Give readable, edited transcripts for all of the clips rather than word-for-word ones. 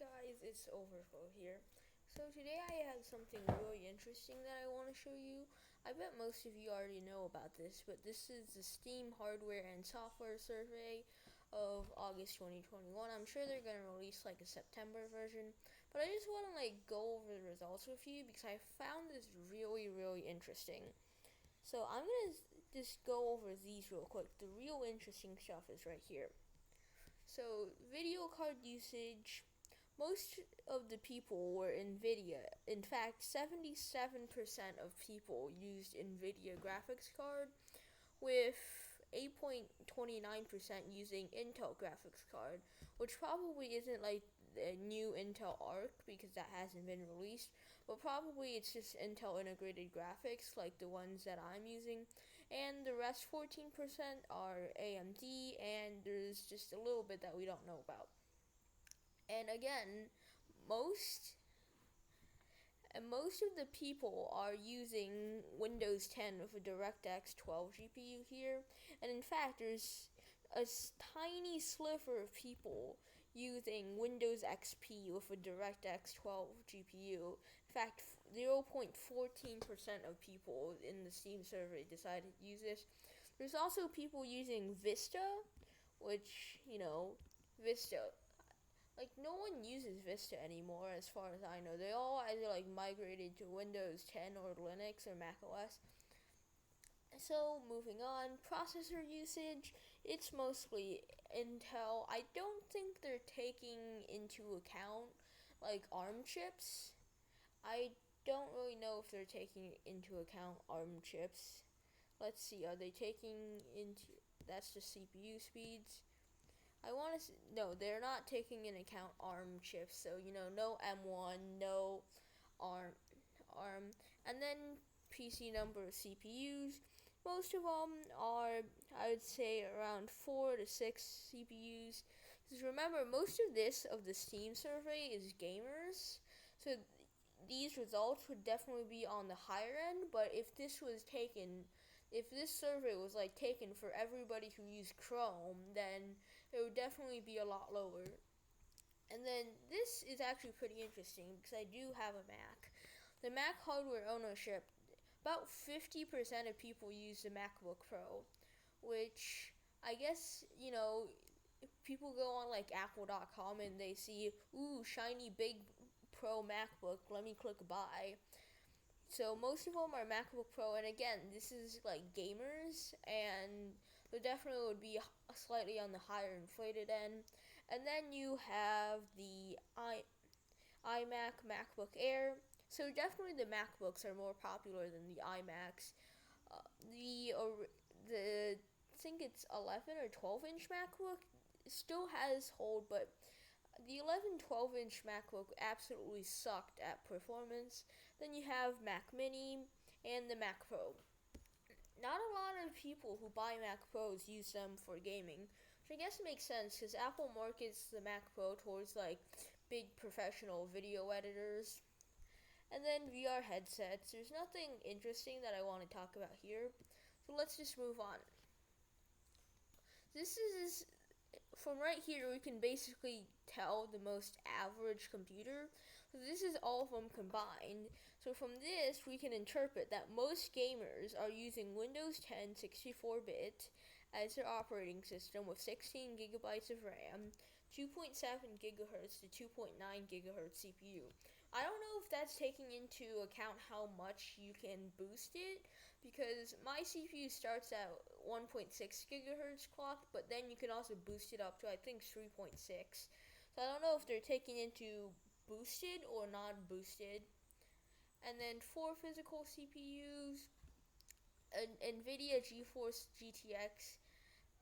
guys, it's Overflow here. So today I have something really interesting that I want to show you. I bet most of you already know about this, but this is the Steam hardware and software survey of August 2021. I'm sure they're going to release like a September version, but I just want to go over the results with you because I found this really interesting. So I'm going to just go over these real quick. The real interesting stuff is right here. So, video card usage. Most of the people were NVIDIA. In fact, 77% of people used NVIDIA graphics card, with 8.29% using Intel graphics card, which probably isn't like the new Intel Arc because that hasn't been released, but probably it's just Intel integrated graphics like the ones that I'm using, and the rest 14% are AMD, and there's just a little bit that we don't know about. And again, most most of the people are using Windows 10 with a DirectX 12 GPU here, and in fact, there's a tiny sliver of people using Windows XP with a DirectX 12 GPU. In fact, 0.14% of people in the Steam survey decided to use this. There's also people using Vista, which, Vista, no one uses Vista anymore as far as I know. They all either migrated to Windows 10 or Linux or Mac OS. So moving on, processor usage, it's mostly Intel. I don't think they're taking into account ARM chips. I don't really know if they're taking into account ARM chips. Let's see, are they taking into, that's the CPU speeds. No, they're not taking into account ARM chips, so no M1, no ARM, and then PC number of CPUs. Most of them are, I would say, around 4 to 6 CPUs. Because remember, most of the Steam survey is gamers, so these results would definitely be on the higher end, but if this survey was taken for everybody who used Chrome, then it would definitely be a lot lower. And then this is actually pretty interesting because I do have a Mac. The Mac hardware ownership, about 50% of people use the MacBook Pro, which I guess, people go on apple.com and they see, ooh, shiny big Pro MacBook, let me click buy. So most of them are MacBook Pro, and again, this is gamers, and there definitely would be slightly on the higher inflated end. And then you have the iMac, MacBook Air. So definitely the MacBooks are more popular than the iMacs. The I think it's 11 or 12-inch MacBook still has hold, but the 11-12-inch MacBook absolutely sucked at performance. Then you have Mac Mini and the Mac Pro. Not a lot of people who buy Mac Pros use them for gaming, which I guess makes sense because Apple markets the Mac Pro towards big professional video editors. And then VR headsets. There's nothing interesting that I want to talk about here, so let's just move on. This is From right here, we can basically tell the most average computer. So this is all of them combined. So from this, we can interpret that most gamers are using Windows 10 64-bit as their operating system with 16 gigabytes of RAM, 2.7 gigahertz to 2.9 gigahertz CPU. I don't know if that's taking into account how much you can boost it, because my CPU starts at 1.6 gigahertz clock, but then you can also boost it up to I think 3.6. So I don't know if they're taking into boosted or not boosted. And then for physical CPUs, an NVIDIA GeForce GTX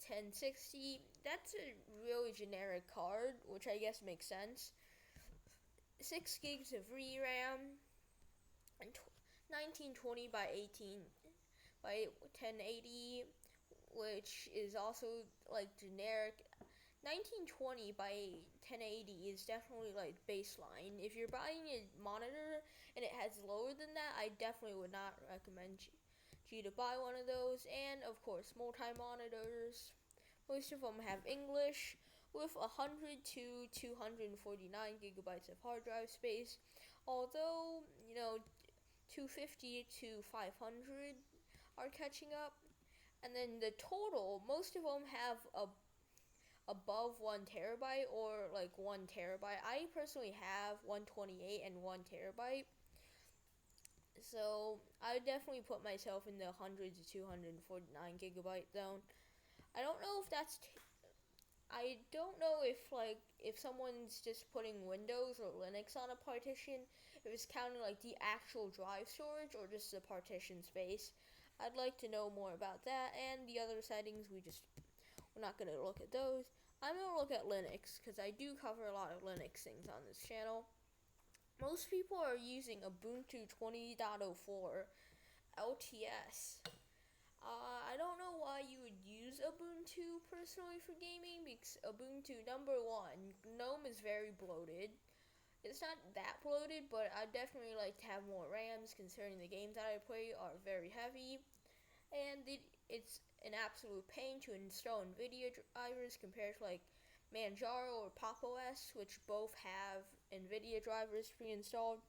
1060, that's a really generic card, which I guess makes sense. 6 gigs of VRAM, and 1920 by 18 by 1080, which is also generic. 1920 by 1080 is definitely baseline. If you're buying a monitor and it has lower than that, I definitely would not recommend you to buy one of those. And of course, multi-monitors. Most of them have English, with 100 to 249 gigabytes of hard drive space, although 250 to 500 are catching up. And then the total, most of them have above 1 terabyte or like 1 terabyte. I personally have 128 and 1 terabyte. So I would definitely put myself in the 100 to 249 gigabyte zone. I don't know if I don't know if someone's just putting Windows or Linux on a partition, if it's counting like the actual drive storage or just the partition space. I'd like to know more about that, and the other settings we're not going to look at those. I'm going to look at Linux because I do cover a lot of Linux things on this channel. Most people are using Ubuntu 20.04 LTS. I don't know why you would use Ubuntu personally for gaming, because Ubuntu, number one, GNOME is very bloated. It's not that bloated, but I'd definitely like to have more RAMs, considering the games that I play are very heavy. And it's an absolute pain to install NVIDIA drivers compared to like Manjaro or Pop! OS, which both have NVIDIA drivers pre-installed.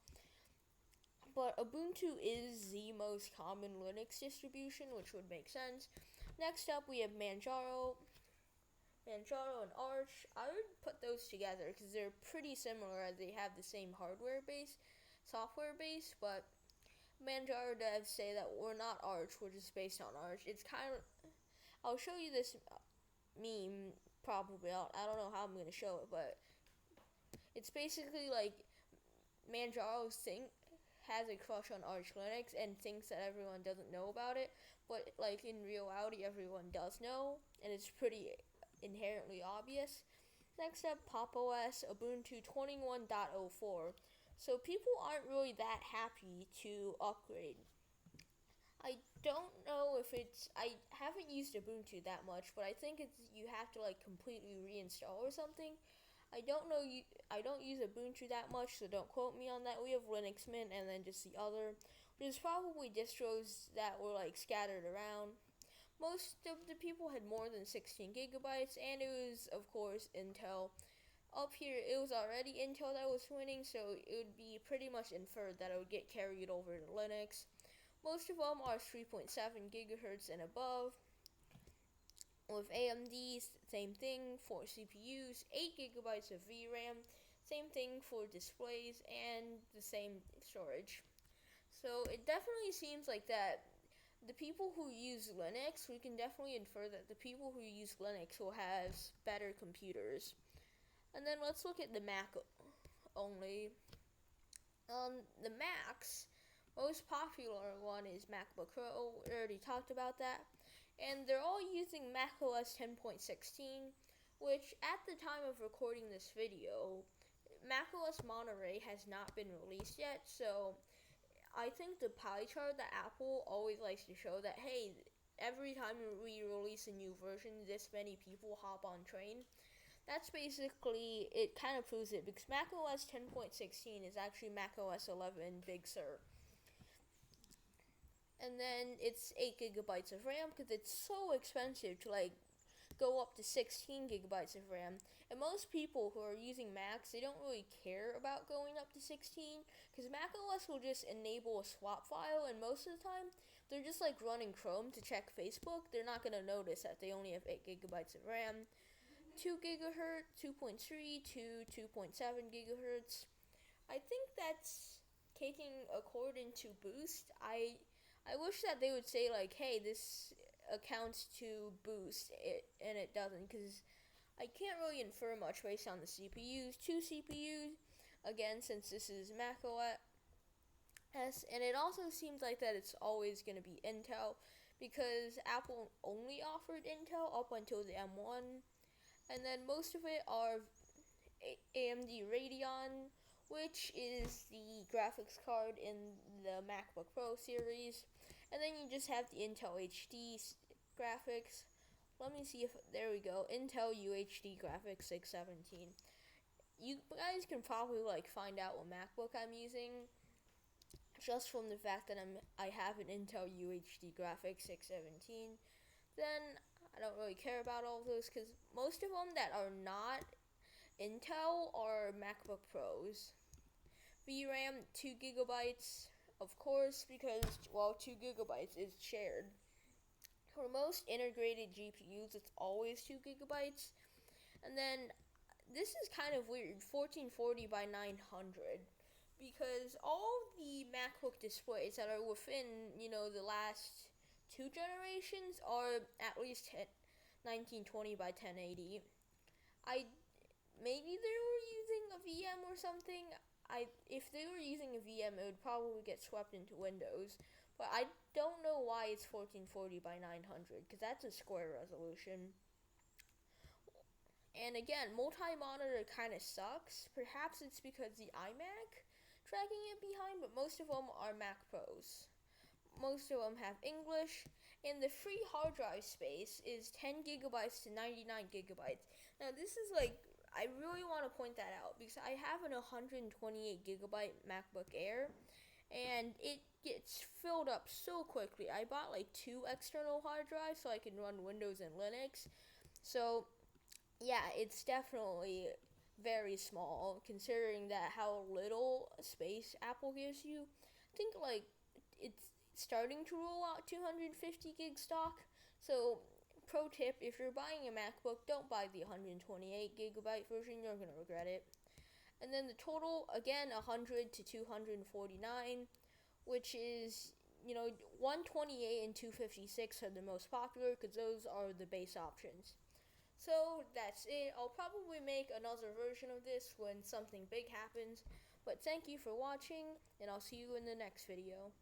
But Ubuntu is the most common Linux distribution, which would make sense. Next up, we have Manjaro and Arch. I would put those together because they're pretty similar. They have the same hardware base, software base, but Manjaro devs say that we're not Arch, we're just based on Arch. It's kind of, I'll show you this meme probably. I don't know how I'm going to show it, but it's basically like Manjaro has a crush on Arch Linux and thinks that everyone doesn't know about it, but like in reality everyone does know, and it's pretty inherently obvious. Next up, Pop! OS Ubuntu 21.04. So people aren't really that happy to upgrade. I don't know if I haven't used Ubuntu that much, but I think you have to like completely reinstall or something. I don't use Ubuntu that much, so don't quote me on that. We have Linux Mint and then just the other, which is probably distros that were like scattered around. Most of the people had more than 16 gigabytes, and it was, of course, Intel. Up here, it was already Intel that was winning, so it would be pretty much inferred that it would get carried over to Linux. Most of them are 3.7 gigahertz and above. With AMD, same thing for CPUs, 8 gigabytes of VRAM, same thing for displays, and the same storage. So it definitely seems like that the people who use Linux, we can definitely infer that the people who use Linux will have better computers. And then let's look at the Mac only. The Macs, most popular one is MacBook Pro. We already talked about that. And they're all using macOS 10.16, which at the time of recording this video, macOS Monterey has not been released yet, so I think the pie chart that Apple always likes to show that, hey, every time we release a new version, this many people hop on train. That's basically, it kind of proves it, because macOS 10.16 is actually macOS 11 Big Sur. And then it's 8 gigabytes of RAM, because it's so expensive to like go up to 16 gigabytes of RAM. And most people who are using Macs, they don't really care about going up to 16, because macOS will just enable a swap file, and most of the time, they're just like running Chrome to check Facebook. They're not going to notice that they only have 8 gigabytes of RAM. 2 gigahertz, 2.3 to 2.7 gigahertz. I think that's taking according to Boost. I wish that they would say like, hey, this accounts to Boost, and it doesn't, because I can't really infer much based on the CPUs. 2 CPUs, again, since this is Mac OS, and it also seems like that it's always going to be Intel, because Apple only offered Intel up until the M1, and then most of it are AMD Radeon, which is the graphics card in the MacBook Pro series. And then you just have the Intel HD graphics. Let me see if, there we go, Intel UHD graphics 617. You guys can probably like find out what MacBook I'm using just from the fact that I have an Intel UHD graphics 617. Then I don't really care about all of those because most of them that are not Intel are MacBook Pros. VRAM 2 gigabytes, of course, because, well, 2 gigabytes is shared. For most integrated GPUs, it's always 2 gigabytes. And then, this is kind of weird, 1440 by 900. Because all the MacBook displays that are within, the last 2 generations are at least 1920 by 1080. Maybe they were using a VM or something. If they were using a VM, it would probably get swept into Windows. But I don't know why it's 1440 by 900, because that's a square resolution. And again, multi-monitor kind of sucks. Perhaps it's because the iMac dragging it behind, but most of them are Mac Pros. Most of them have English, and the free hard drive space is 10 gigabytes to 99 gigabytes. Now, this is I really want to point that out because I have an 128 gigabyte MacBook Air, and it gets filled up so quickly. I bought 2 external hard drives so I can run Windows and Linux. So, yeah, it's definitely very small considering that how little space Apple gives you. I think it's starting to roll out 250 gig stock. So, pro tip, if you're buying a MacBook, don't buy the 128 gigabyte version, you're going to regret it. And then the total, again, 100 to 249, which is, 128 and 256 are the most popular because those are the base options. So that's it. I'll probably make another version of this when something big happens. But thank you for watching, and I'll see you in the next video.